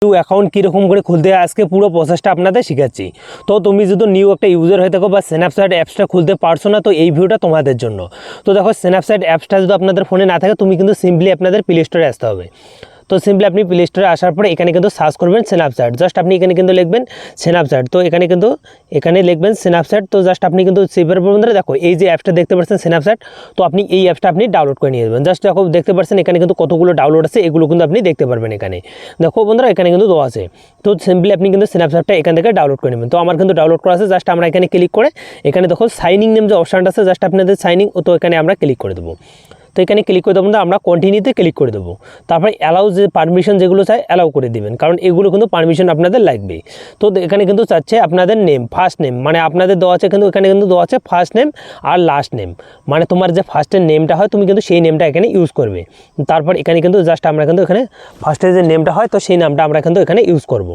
New account কীরকম করে খুলতে হয় আজকে পুরো প্রসেসটা আপনাদের শেখাচ্ছি। তো তুমি যদি নিউ একটা ইউজার হয়ে থাকো বা স্ন্যাপচ্যাট অ্যাপসটা খুলতে পারছো না, তো এই ভিডিওটা তোমাদের জন্য। তো দেখো, স্ন্যাপচ্যাট অ্যাপসটা যদি আপনাদের ফোনে না থাকে, তুমি কিন্তু সিম্পলি আপনাদের প্লে স্টোরে আসতে হবে। তো সিম্পলি আপনি প্লে স্টোরে আসার পরে এখানে কিন্তু সার্চ করবেন স্ন্যাপচ্যাট। জাস্ট আপনি এখানে কিন্তু লিখবেন স্ন্যাপচ্যাট। তো এখানে লিখবেন স্ন্যাপচ্যাট। তো জাস্ট আপনি কিন্তু সেভার বন্ধুরা দেখো, এই যে অ্যাপসটা দেখতে পাচ্ছেন স্ন্যাপচ্যাট, তো আপনি এই অ্যাপসটা আপনি ডাউনলোড করে নিয়ে যাবেন। জাস্ট দেখো, দেখতে পাচ্ছেন এখানে কিন্তু কতগুলো ডাউনলোড আছে, এগুলো কিন্তু আপনি দেখতে পারবেন এখানে। দেখো বন্ধুরা, এখানে কিন্তু দেওয়া আছে। তো সিম্পলি আপনি কিন্তু স্ন্যাপচ্যাটটা এখান থেকে ডাউনলোড করে নেবেন। তো আমার কিন্তু ডাউনলোড করা আছে। জাস্ট আমরা এখানে ক্লিক করে এখানে দেখো সাইনিং নেম যে অপশানটা আছে, জাস্ট আপনাদের সাইনিং, তো এখানে আমরা ক্লিক করে দেবো। তো এখানে ক্লিক করে দেবো না, আমরা কন্টিনিউতে ক্লিক করে দেবো। তারপরে অ্যালাউ যে পারমিশন যেগুলো চাই অ্যালাউ করে দেবেন, কারণ এগুলো কিন্তু পারমিশন আপনাদের লাগবে। তো এখানে কিন্তু চাচ্ছে আপনাদের নেম, ফার্স্ট নেম, মানে আপনাদের দেওয়া আছে কিন্তু এখানে কিন্তু দেওয়া আছে ফার্স্ট নেম আর লাস্ট নেম, মানে তোমার যে ফার্স্টের নেমটা হয় তুমি কিন্তু সেই নেমটা এখানে ইউজ করবে। তারপর এখানে কিন্তু জাস্ট আমরা কিন্তু এখানে ফার্স্টের যে নেমটা হয়, তো সেই নামটা আমরা কিন্তু এখানে ইউজ করব।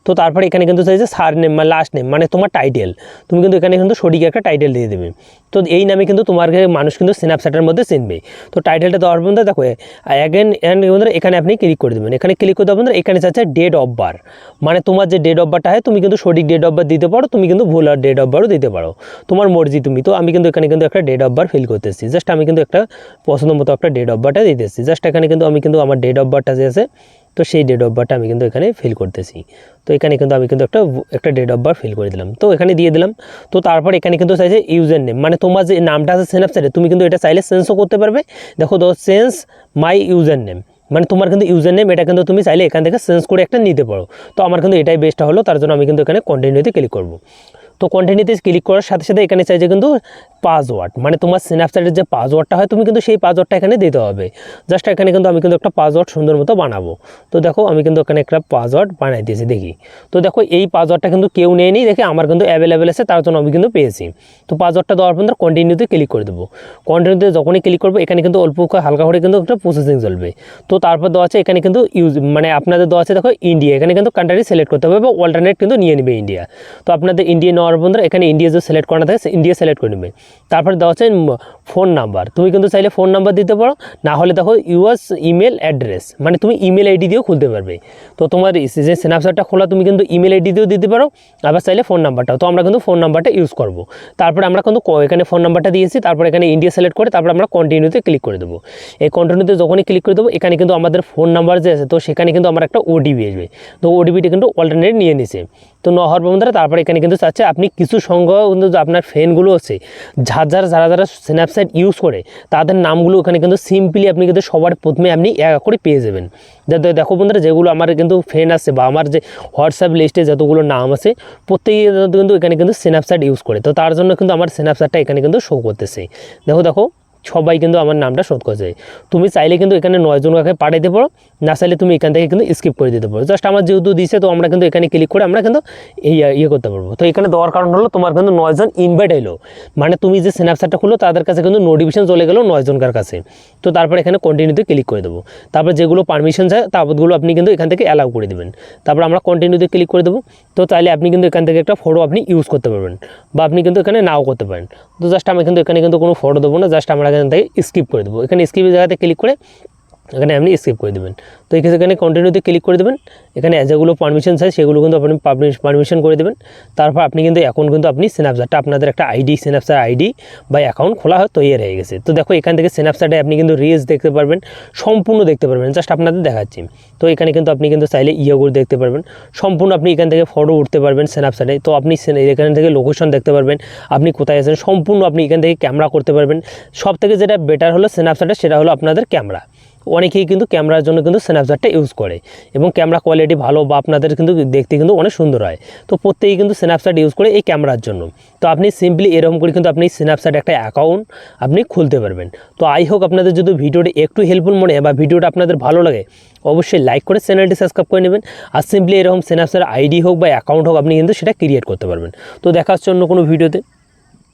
তো তারপরে এখানে কিন্তু চাইছে সার নেম মানে লাস্ট নেম, মানে তোমার টাইটেল, তুমি কিন্তু এখানে কিন্তু সঠিক একটা টাইটেল দিয়ে দেবে। তো এই নামে কিন্তু তোমার মানুষ কিন্তু স্ন্যাপচ্যাটের মধ্যে চিনবে। তো টাইটেলটা দেওয়ার বন্ধুরা দেখো অ্যাগেন অ্যান্ড বন্ধুরা এখানে আপনি ক্লিক করে দেবেন। এখানে ক্লিক করে দেওয়ার বন্ধুরা এখানে চাচ্ছে ডেট অফ বার, মানে তোমার যে ডেট অফ বারটা হয় তুমি কিন্তু সঠিক ডেট অফ বার দিতে পারো, তুমি কিন্তু ভুল আর ডেট অফ বারও দিতে পারো, তোমার মর্জি তুমি। তো আমি কিন্তু এখানে কিন্তু একটা ডেট অফ বার ফিল করতেছি। জাস্ট আমি কিন্তু একটা পছন্দ মতো একটা ডেট অফ বারটা দিতেছি। জাস্ট এখানে কিন্তু আমি কিন্তু আমার ডেট অফ বারটা যে আছে, তো সেই ডেট অফ বারটা আমি কিন্তু এখানে ফিল করতেছি। তো এখানে কিন্তু আমি কিন্তু একটা ডেট অফ বার ফিল করে দিলাম, তো এখানে দিয়ে দিলাম। তো তারপর এখানে কিন্তু চাইছে ইউজার নেম, মানে তোমার যে নামটা আছে স্ন্যাপচ্যাটে, তুমি কিন্তু এটা চাইলে চেঞ্জও করতে পারবে। দেখো চেঞ্জ মাই ইউজার নেম, মানে তোমার কিন্তু ইউজার নেম এটা কিন্তু তুমি চাইলে এখান থেকে চেঞ্জ করে একটা নিতে পারো। তো আমার কিন্তু এটাই বেস্ট হলো, তার জন্য আমি কিন্তু এখানে কন্টিনিউতে ক্লিক করব। তো কন্টিনিউতে ক্লিক করার সাথে সাথে এখানে চাইছে কিন্তু পাসওয়ার্ড, মানে তোমার স্ন্যাপচ্যাটের যে পাসওয়ার্ডটা হয় তুমি কিন্তু সেই পাসওয়ার্ডটা এখানে দিতে হবে। জাস্ট এখানে কিন্তু আমি কিন্তু একটা পাসওয়ার্ড সুন্দর মতো বানাবো। তো দেখো আমি কিন্তু এখানে একটা পাসওয়ার্ড বানাই দিয়েছি, দেখি। তো দেখো এই পাসওয়ার্ডটা কিন্তু কেউ নেয়নি, দেখে আমার কিন্তু অ্যাভেলেবেল আছে, তার জন্য আমি কিন্তু পেয়েছি। তো পাসওয়ার্ডটা দেওয়ার পর কন্টিনিউতে ক্লিক করে দেবো। কন্টিনিউতে যখনই ক্লিক করবো এখানে কিন্তু অল্প হালকা করে কিন্তু একটা প্রসেসিং চলবে। তো তারপর দেওয়া আছে এখানে কিন্তু মানে আপনাদের দেওয়া আছে দেখো ইন্ডিয়া, এখানে কিন্তু কান্ট্রি সিলেক্ট করতে হবে বা অল্টারনেট কিন্তু নিয়ে নেবে ইন্ডিয়া। তো আপনাদের ইন্ডিয়া নেওয়ার বন্ধুরা এখানে ইন্ডিয়া যে সিলেক্ট করা থাকে ইন্ডিয়া সিলেক্ট করে নেবে। তারপরে দেওয়া আছে ফোন নাম্বার, তুমি কিন্তু চাইলে ফোন নাম্বার দিতে পারো, না হলে দেখো ইউএস ইমেল অ্যাড্রেস, মানে তুমি ইমেল আইডি দিয়েও খুলতে পারবে। তো তোমার যে স্ন্যাপচ্যাটটা খোলা তুমি কিন্তু ইমেল আইডি দিয়েও দিতে পারো, আবার চাইলে ফোন নাম্বারটাও। তো আমরা কিন্তু ফোন নাম্বারটা ইউজ করব। তারপরে আমরা কিন্তু এখানে ফোন নাম্বারটা দিয়েছি, তারপরে এখানে ইন্ডিয়া সিলেক্ট করে তারপরে আমরা কন্টিনিউতে ক্লিক করে দেবো। এই কন্টিনিউতে যখনই ক্লিক করে দেবো এখানে কিন্তু আমাদের ফোন নাম্বার যে আছে, তো সেখানে কিন্তু আমার একটা ওটিপি আসবে। তো ওটিপিটা কিন্তু অল্টারনেট নিয়ে নিছে। তো নহর বন্ধুরা তারপরে এখানে কিন্তু চাচ্ছে আপনি কিছু সংখ্যা কিন্তু আপনার ফ্রেন্ডগুলো আছে যারা স্ন্যাপচ্যাট ইউজ করে তাদের নামগুলো এখানে কিন্তু সিম্পলি আপনি কিন্তু সবার প্রথমে আপনি এক করে পেয়ে যাবেন। দেখো বন্ধুরা, যেগুলো আমার কিন্তু ফ্রেন্ড আছে বা আমার যে হোয়াটসঅ্যাপ লিস্টে যতগুলো নাম আছে প্রত্যেকে কিন্তু এখানে কিন্তু স্ন্যাপচ্যাট ইউজ করে। তো তার জন্য কিন্তু আমার স্ন্যাপচ্যাটটা এখানে কিন্তু শো করতেছে। দেখো সবাই কিন্তু আমার নামটা শোধ করছে। তুমি চাইলে কিন্তু এখানে 9 জনকে পাঠাইতে পারো, না চাইলে তুমি এখান থেকে কিন্তু স্কিপ করে দিতে পারো। জাস্ট আমার যেহেতু দিছে, তো আমরা কিন্তু এখানে ক্লিক করে আমরা কিন্তু ইয়ে করতে পারবো। তো এখানে দেওয়ার কারণ হলো তোমার কিন্তু 9 জন ইনভাইট এলো, মানে তুমি যে স্ন্যাপচ্যাটটা খুলো তাদের কাছে কিন্তু নোটিফিকেশন চলে গেলো 9 জনকার কাছে। তো তারপরে এখানে কন্টিনিউতে ক্লিক করে দেবো। তারপর যেগুলো পারমিশন চায় তারপরগুলো আপনি কিন্তু এখান থেকে অ্যালাউ করে দেবেন। তারপর আমরা কন্টিনিউতে ক্লিক করে দেবো। তো চাইলে আপনি কিন্তু এখান থেকে একটা ফটো আপনি ইউজ করতে পারবেন, বা আপনি কিন্তু এখানে নাও করতে পারেন। তো জাস্ট আমি কিন্তু এখানে কিন্তু কোনো ফটো দেবো না, জাস্ট আমরা এখান থেকে স্কিপ করে দেবো। এখানে স্কিপের জায়গাতে ক্লিক করে এখানে আপনি স্কিপ করে দেবেন। তো এখানে কন্টিনিউতে ক্লিক করে দেবেন। এখানে যেগুলো পারমিশন চাই সেগুলো কিন্তু আপনি পারমিশন করে দেবেন। তারপর আপনি কিন্তু এখন কিন্তু আপনি স্ন্যাপচ্যাটটা আপনাদের একটা আইডি, স্ন্যাপচ্যাট আইডি বা অ্যাকাউন্ট খোলা তৈরি হয়ে গেছে। তো দেখো এখান থেকে স্ন্যাপচ্যাটে আপনি কিন্তু রিলস দেখতে পারবেন, সম্পূর্ণ দেখতে পারবেন। জাস্ট আপনাদের দেখাচ্ছি। তো এখানে কিন্তু আপনি কিন্তু চাইলে ইয়েগুলো দেখতে পারবেন সম্পূর্ণ। আপনি এখান থেকে ফটো উঠতে পারবেন স্ন্যাপচ্যাটে। তো আপনি এখান থেকে লোকেশন দেখতে পারবেন, আপনি কোথায় আছেন সম্পূর্ণ। আপনি এখান থেকে ক্যামেরা করতে পারবেন। সব থেকে যেটা বেটার হলো স্ন্যাপচ্যাটে সেটা হলো আপনাদের ক্যামেরা। অনেকেই কিন্তু ক্যামেরার জন্য কিন্তু স্ন্যাপচ্যাটটা ইউজ করে এবং ক্যামেরা কোয়ালিটি ভালো বা আপনাদের কিন্তু দেখতে কিন্তু অনেক সুন্দর হয়। তো প্রত্যেকেই কিন্তু স্ন্যাপচ্যাট ইউজ করে এই ক্যামেরার জন্য। তো আপনি সিম্পলি এরকম করে কিন্তু আপনি স্ন্যাপচ্যাট একটা অ্যাকাউন্ট আপনি খুলতে পারবেন। তো আই হোক আপনাদের যদি ভিডিওটি একটু হেল্পফুল মনে হয় বা ভিডিওটা আপনাদের ভালো লাগে, অবশ্যই লাইক করে চ্যানেলটি সাবস্ক্রাইব করে নেবেন। আর সিম্পলি এরকম স্ন্যাপচ্যাট আইডি হোক বা অ্যাকাউন্ট হোক আপনি কিন্তু সেটা ক্রিয়েট করতে পারবেন। তো দেখা হচ্ছে অন্য কোনো ভিডিওতে।